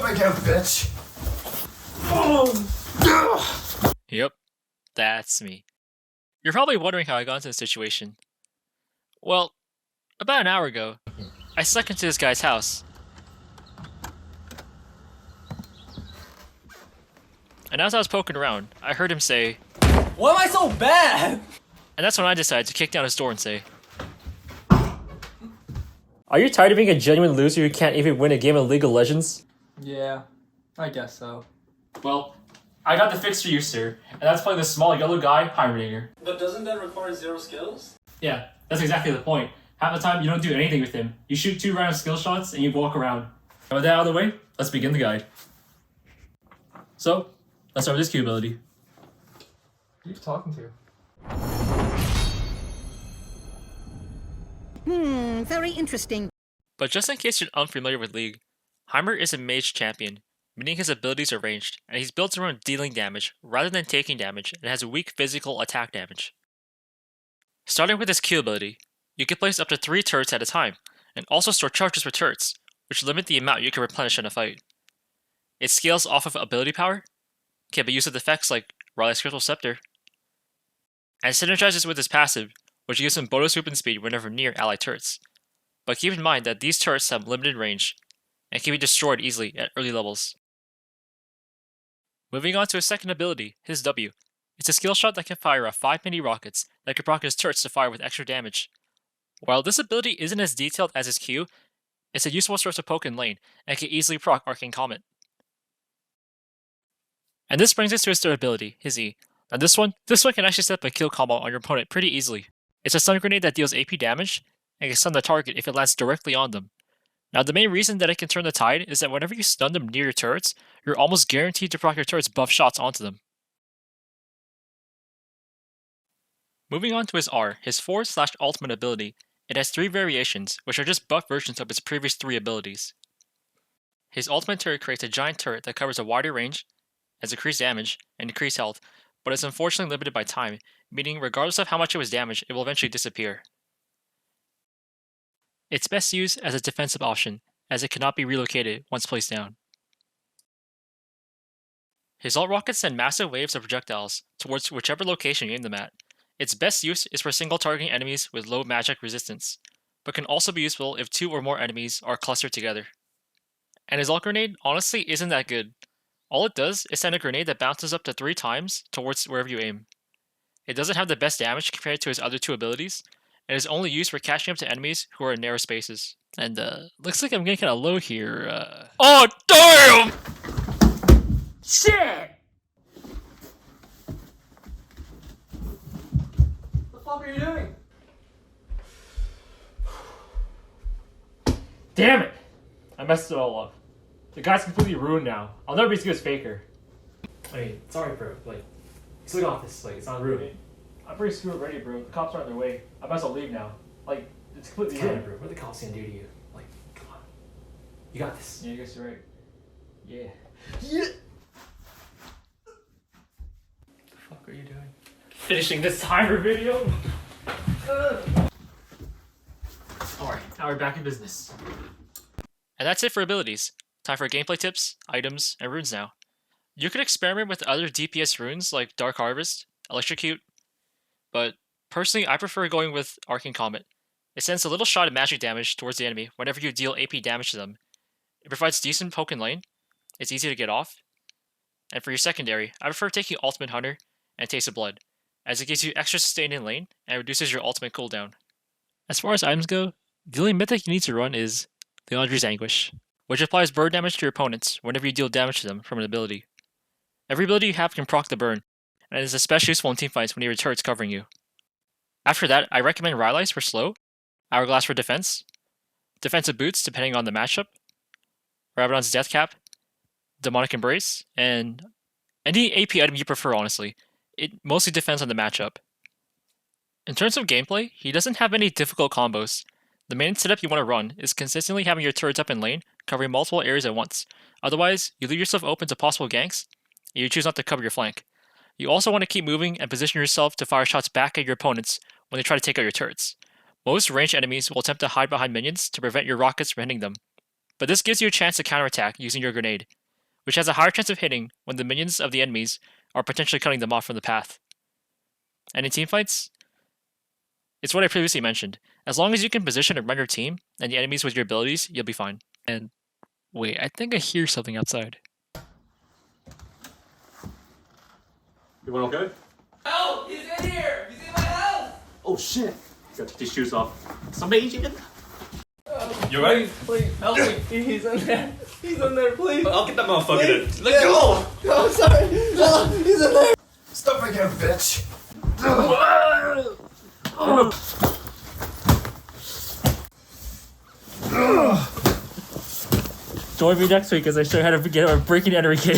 back out, bitch. Yep, that's me. You're probably wondering how I got into this situation. Well, about an hour ago, I snuck into this guy's house. And as I was poking around, I heard him say, "Why am I so bad?" And that's when I decided to kick down his door and say, Are you tired of being a genuine loser who can't even win a game of League of Legends? Yeah, I guess so. Well, I got the fix for you, sir, and that's playing the small yellow guy, Heimer Main. But doesn't that require 0 skills? Yeah, that's exactly the point. Half the time, you don't do anything with him. You shoot 2 random skill shots, and you walk around. And with that out of the way, let's begin the guide. So, let's start with this Q ability. Who are you talking to? Very interesting. But just in case you're unfamiliar with League, Heimer is a mage champion, meaning his abilities are ranged, and he's built around dealing damage rather than taking damage, and has weak physical attack damage. Starting with his Q ability, you can place up to 3 turrets at a time, and also store charges for turrets, which limit the amount you can replenish in a fight. It scales off of ability power, can be used with effects like Riley's Crystal Scepter, and synergizes with his passive, which gives him bonus movement speed whenever near allied turrets. But keep in mind that these turrets have limited range, and can be destroyed easily at early levels. Moving on to his second ability, his W. It's a skill shot that can fire off 5 mini rockets that can proc his turrets to fire with extra damage. While this ability isn't as detailed as his Q, it's a useful source of poke in lane, and can easily proc Arcane Comet. And this brings us to his third ability, his E. Now this one can actually set up a kill combo on your opponent pretty easily. It's a stun grenade that deals AP damage, and can stun the target if it lands directly on them. Now the main reason that it can turn the tide is that whenever you stun them near your turrets, you're almost guaranteed to proc your turrets buff shots onto them. Moving on to his R, his forward/ultimate ability, it has 3 variations, which are just buff versions of its previous 3 abilities. His ultimate turret creates a giant turret that covers a wider range, has increased damage, and increased health, but is unfortunately limited by time, meaning regardless of how much it was damaged, it will eventually disappear. It's best used as a defensive option, as it cannot be relocated once placed down. His ult rockets send massive waves of projectiles towards whichever location you aim them at. Its best use is for single targeting enemies with low magic resistance, but can also be useful if 2 or more enemies are clustered together. And his ult grenade honestly isn't that good. All it does is send a grenade that bounces up to 3 times towards wherever you aim. It doesn't have the best damage compared to his other 2 abilities, and is only used for catching up to enemies who are in narrow spaces. And looks like I'm getting kinda low here, Oh damn! Shit! What the fuck are you doing? Damn it! I messed it all up. The guy's completely ruined now. I'll never be as good as Faker. I mean, sorry, bro. Like, still got this. Like, it's not ruined. I'm pretty screwed already, bro. The cops are on their way. I might as well leave now. Like, it's completely ruined, bro. What are the cops gonna do to you? Like, come on. You got this. Yeah, I guess you're right. Yeah. Yeah! What the fuck are you doing? Finishing this timer video? Alright, now we're back in business. And that's it for abilities. Time for gameplay tips, items, and runes now. You could experiment with other DPS runes like Dark Harvest, Electrocute, but personally I prefer going with Arcane Comet. It sends a little shot of magic damage towards the enemy whenever you deal AP damage to them. It provides decent poke in lane, it's easy to get off, and for your secondary, I prefer taking Ultimate Hunter and Taste of Blood, as it gives you extra sustain in lane and reduces your ultimate cooldown. As far as items go, the only mythic you need to run is Leandri's Anguish, which applies burn damage to your opponents whenever you deal damage to them from an ability. Every ability you have can proc the burn, and is especially useful in teamfights when your turret's covering you. After that, I recommend Rylai's for slow, Hourglass for defense, defensive boots depending on the matchup, Rabadon's Death Cap, Demonic Embrace, and any AP item you prefer honestly. It mostly depends on the matchup. In terms of gameplay, he doesn't have any difficult combos. The main setup you want to run is consistently having your turrets up in lane, covering multiple areas at once. Otherwise, you leave yourself open to possible ganks, and you choose not to cover your flank. You also want to keep moving and position yourself to fire shots back at your opponents when they try to take out your turrets. Most ranged enemies will attempt to hide behind minions to prevent your rockets from hitting them. but this gives you a chance to counterattack using your grenade, which has a higher chance of hitting when the minions of the enemies are potentially cutting them off from the path. And in teamfights, it's what I previously mentioned. As long as you can position and run your team and the enemies with your abilities, you'll be fine. And wait, I think I hear something outside. Everyone okay? Help! He's in here! He's in my house! Oh shit! Gotta take these shoes off. Somebody agent? You right? Please, help me. He's in there. He's in there, please. I'll get that motherfucker in. Let go! No, I'm sorry. No, he's in there. Stop again, bitch. Join me next week as I show you how to get a breaking and entering game.